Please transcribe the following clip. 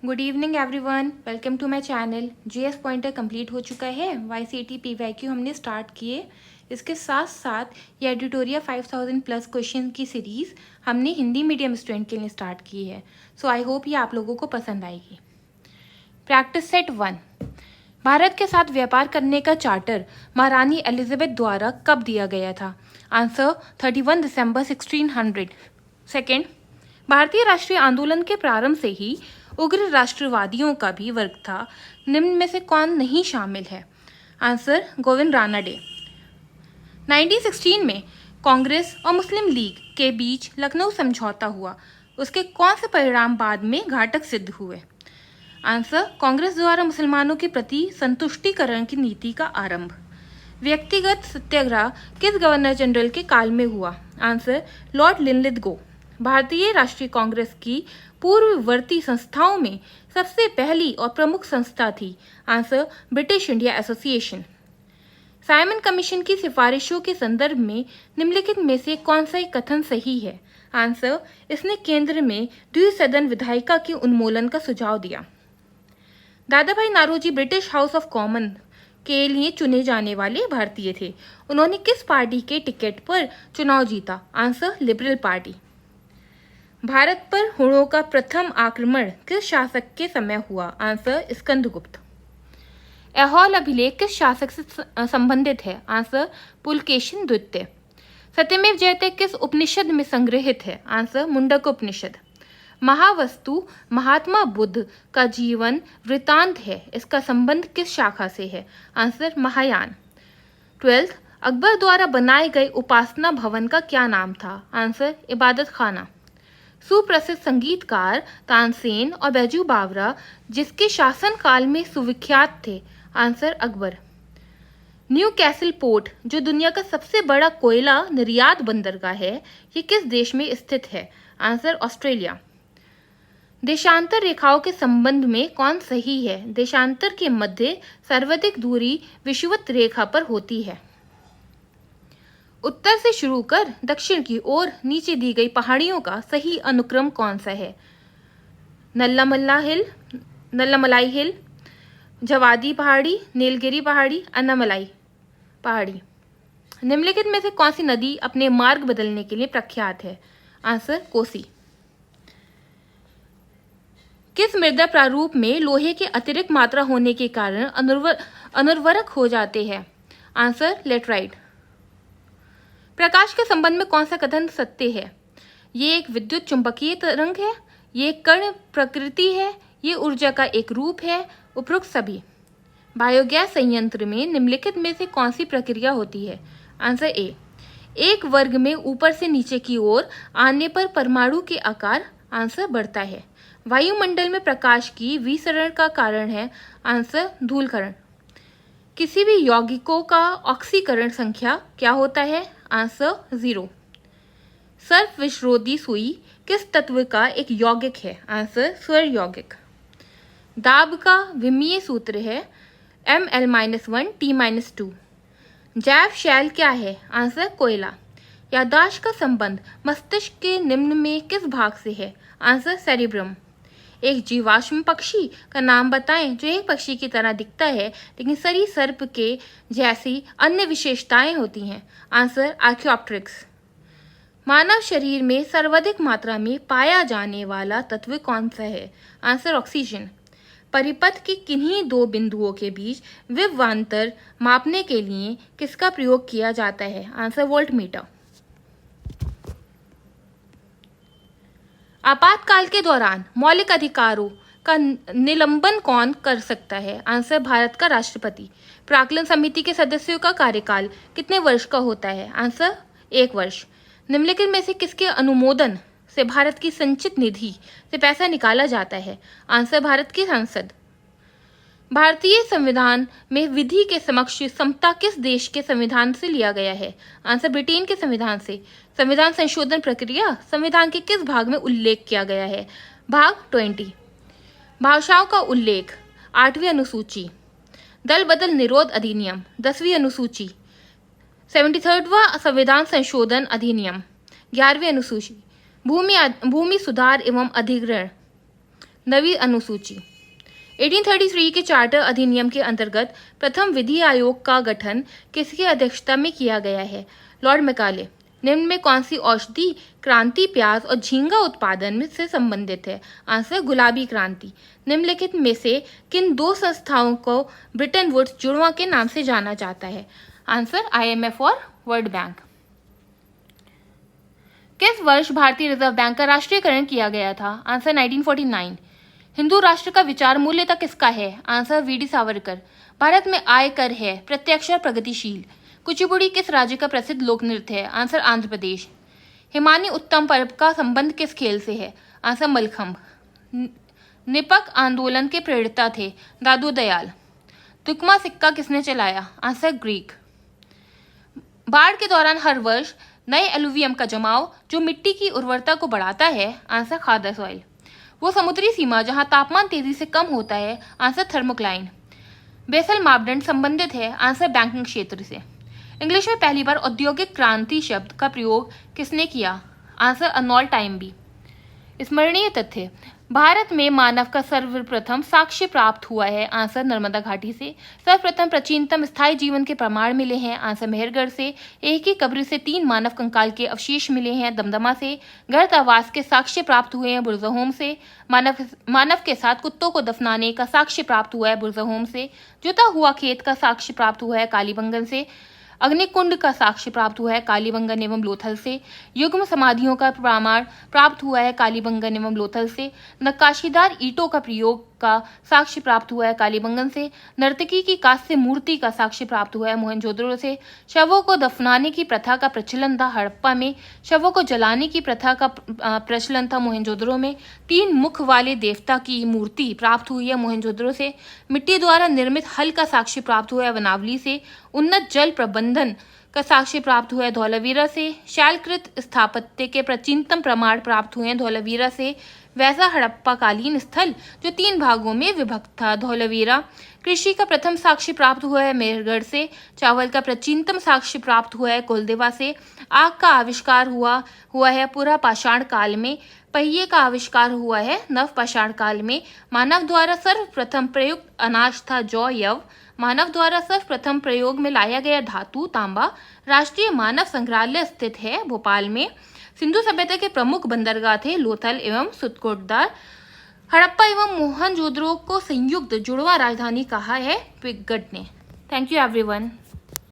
Good evening everyone, welcome to my channel. GS pointer complete हो चुका है। YCT PYQ हमने स्टार्ट किए। इसके साथ साथ ये एडिटोरिया 5000 प्लस क्वेश्चन की सीरीज़ हमने हिंदी मीडियम स्टूडेंट के लिए स्टार्ट की है। सो आई होप ये आप लोगों को पसंद आएगी। Practice set 1। भारत के साथ व्यापार करने का चार्टर महारानी एलिजाबेथ द्वारा कब दिया गया था? आंसर 31 दिसंबर 1600। सेकेंड, भारतीय राष्ट्रीय आंदोलन के प्रारंभ से ही उग्र राष्ट्रवादियों का भी वर्ग था। निम्न में से कौन नहीं शामिल है? आंसर गोविंद रानाडे। 1916 में कांग्रेस और मुस्लिम लीग के बीच लखनऊ समझौता हुआ। उसके कौन से परिणाम बाद में घातक सिद्ध हुए? आंसर कांग्रेस द्वारा मुसलमानों के प्रति संतुष्टिकरण की नीति का आरंभ। व्यक्तिगत सत्याग्रह किस गवर्नर जनरल के काल में हुआ? Answer Lord Linlithgow. भारतीय राष्ट्रीय कांग्रेस की पूर्ववर्ती संस्थाओं में सबसे पहली और प्रमुख संस्था थी? Answer British India association. Simon commission की सिफारिशों के संदर्भ में निम्नलिखित में से कौन सा कथन सही है? आंसर इसने केंद्र में द्विसदन विधायिका के उन्मूलन का सुझाव दिया। Dadabhai Naoroji British house of common के लिए चुने जाने वाले भारतीय थे। उन्होंने किस पार्टी के टिकट पर चुनाव जीता? Answer liberal party. भारत पर हुणों का प्रथम आक्रमण किस शासक के समय हुआ? आंसर स्कंदगुप्त। ऐहोल अभिलेख किस शासक से संबंधित है? आंसर पुलकेशिन द्वितीय। सत्यमेव जयते किस उपनिषद में संग्रहित है? आंसर मुंडक उपनिषद। महावस्तु महात्मा बुद्ध का जीवन वृतांत है। इसका संबंध किस शाखा से है? आंसर महायान। 12th, अकबर द्वारा बनाए गए उपासना भवन का क्या नाम था? आंसर इबादत खाना। सुप्रसिद्ध संगीतकार तानसेन और बैजू बावरा जिसके शासन काल में सुविख्यात थे? Answer Akbar. New castle port जो दुनिया का सबसे बड़ा कोयला निर्यात बंदरगाह है, ये किस देश में स्थित है? Answer Australia. देशांतर रेखाओं के संबंध में कौन सही है? देशांतर के मध्य सर्वाधिक दूरी विषुवत रेखा पर होती है। उत्तर से शुरू कर दक्षिण की ओर नीचे दी गई पहाड़ियों का सही अनुक्रम कौन सा है? नल्लामलाई हिल, जवादी पहाड़ी, नीलगिरी पहाड़ी, अन्नामलाई पहाड़ी। निम्नलिखित में से कौन सी नदी अपने मार्ग बदलने के लिए प्रख्यात है? आंसर कोसी। किस मृदा प्रारूप में लोहे की अतिरिक्त मात्रा होने के कारण अनुर्वरक हो जाते हैं? Answer laterite. प्रकाश के संबंध में कौन सा कथन सत्य है? ये एक विद्युत चुंबकीय तरंग है, ये कण प्रकृति है, ये ऊर्जा का एक रूप है, उपरोक्त सभी। बायोगैस संयंत्र में निम्नलिखित में से कौन सी प्रक्रिया होती है? Answer A. एक वर्ग में ऊपर से नीचे की ओर आने पर परमाणु के आकार आंसर बढ़ता है। वायुमंडल में प्रकाश की विसरण का कारण है? आंसर धूलकण। किसी भी यौगिकों का ऑक्सीकरण संख्या क्या होता है? आंसर 0। सर्प विषरोधी सुई किस तत्व का एक यौगिक है? आंसर स्वर यौगिक। दाब का विमीय सूत्र है Ml-1 T-2। जैव शैल क्या है? आंसर कोयला। याददाश्त का संबंध मस्तिष्क के निम्न में किस भाग से है? Answer cerebrum. एक जीवाश्म पक्षी का नाम बताएं जो एक पक्षी की तरह दिखता है लेकिन सरीसृप के जैसी अन्य विशेषताएं होती हैं? Answer Archaeopteryx. मानव शरीर में सर्वाधिक मात्रा में पाया जाने वाला तत्व कौन सा है? Answer oxygen. परिपथ के किन्हीं दो बिंदुओं के बीच विभवांतर मापने के लिए किसका प्रयोग किया जाता है? Answer voltmeter. आपातकाल के दौरान मौलिक अधिकारों का निलंबन कौन कर सकता है? आंसर भारत का राष्ट्रपति। प्राक्कलन समिति के सदस्यों का कार्यकाल कितने वर्ष का होता है? आंसर 1 वर्ष। निम्नलिखित में से किसके अनुमोदन से भारत की संचित निधि से पैसा निकाला जाता है? आंसर भारत की संसद। भारतीय संविधान में विधि के समक्ष समता किस देश के संविधान से लिया गया है? आंसर ब्रिटेन के संविधान से। संविधान संशोधन प्रक्रिया संविधान के किस भाग में उल्लेख किया गया है? भाग 20। भाषाओं का उल्लेख 8वीं अनुसूची। दल बदल निरोध अधिनियम 10वीं अनुसूची। 73वां संविधान संशोधन अधिनियम 11वीं अनुसूची। भूमि सुधार एवं अधिग्रहण नवी अनुसूची। 1833 के चार्टर अधिनियम के अंतर्गत प्रथम विधि आयोग का गठन किसकी अध्यक्षता में किया गया है? Lord Macaulay. निम्न में कौन सी औषधि क्रांति प्याज और झींगा उत्पादन में से संबंधित है? आंसर गुलाबी क्रांति। निम्नलिखित में से किन दो संस्थाओं को ब्रिटेन वुड्स जुड़वा के नाम से जाना जाता है? आंसर IMF और वर्ल्ड बैंक। किस वर्ष भारतीय रिजर्व बैंक का राष्ट्रीयकरण किया गया था? आंसर 1949। हिंदू राष्ट्र का विचार मूल्यता किसका है? Answer VD Savarkar. भारत में आय कर है प्रत्यक्ष और प्रगतिशील। कुचिपुड़ी किस राज्य का प्रसिद्ध लोक नृत्य है? आंसर आंध्र प्रदेश। हिमानी उत्तम पर्व का संबंध किस खेल से है? आंसर मलखंभ। निपक आंदोलन के प्रेरिता थे? दादू दयाल। तुकमा सिक्का किसने चलाया? Answer Greek. बाढ़ के दौरान हर वर्ष नए एलुवियम का जमाव जो मिट्टी की उर्वरता को बढ़ाता है? आंसर खादर सॉइल। वो समुद्री सीमा जहां तापमान तेजी से कम होता है? Answer thermocline. बेसल मापदंड संबंधित है? आंसर बैंकिंग क्षेत्र से। इंग्लिश में पहली बार औद्योगिक क्रांति शब्द का प्रयोग किसने किया? Answer Arnold Toynbee. स्मरणीय तथ्य। भारत में मानव का सर्वप्रथम साक्ष्य प्राप्त हुआ है? आंसर नर्मदा घाटी से। सर्वप्रथम प्राचीनतम स्थायी जीवन के प्रमाण मिले हैं? आंसर मेहरगढ़ से। एक ही कब्र से 3 मानव कंकाल के अवशेष मिले हैं? दमदमा से। गर्त आवास के साक्ष्य प्राप्त हुए हैं? बुरज़होम से। मानव के साथ कुत्तों को दफनाने का साक्ष्य प्राप्त हुआ है? बुरज़होम से। जुता हुआ खेत का साक्ष्य प्राप्त हुआ है? कालीबंगन से। अग्निकुंड का साक्ष्य प्राप्त हुआ है? कालीबंगन एवं लोथल से। युग्म समाधियों का प्रमाण प्राप्त हुआ है? कालीबंगन एवं लोथल से। नक्काशीदार ईंटों का प्रयोग का साक्ष्य प्राप्त हुआ है? कालीबंगन से। नर्तकी की कांस्य मूर्ति का साक्ष्य प्राप्त हुआ है? मोहनजोदड़ो से। शवों को दफनाने की प्रथा का प्रचलन था? हड़प्पा में। शवों को जलाने की प्रथा का प्रचलन था? मोहनजोदड़ो में। 3 मुख वाले देवता की मूर्ति प्राप्त हुई है? मोहनजोदड़ो से। मिट्टी द्वारा निर्मित हल का साक्ष्य प्राप्त हुआ है? वनावली से। उन्नत जल प्रबंधन का साक्ष्य प्राप्त हुआ है? धौलावीरा से। शैलकृत स्थापत्य के प्राचीनतम प्रमाण प्राप्त हुए हैं? धौलावीरा से। वैसा हड़प्पा कालीन स्थल जो 3 भागों में विभक्त था? धौलावीरा। कृषि का प्रथम साक्ष्य प्राप्त हुआ है? मेहरगढ़ से। चावल का प्राचीनतम साक्ष्य प्राप्त हुआ है? कोलदेवा से। आग का आविष्कार हुआ है पुरा पाषाण काल में। पहिए का आविष्कार हुआ है नव पाषाण काल में। मानव द्वारा सर्वप्रथम प्रयुक्त अनाज था जौ यव। मानव द्वारा सर्वप्रथम प्रयोग में लाया गया धातु तांबा। राष्ट्रीय मानव संग्रहालय स्थित है भोपाल में। सिंधु सभ्यता के प्रमुख बंदरगाह थे लोथल एवं सुतकोटदार। हड़प्पा एवं मोहनजोदड़ो को संयुक्त जुड़वा राजधानी कहा है पिगट ने। Thank you everyone.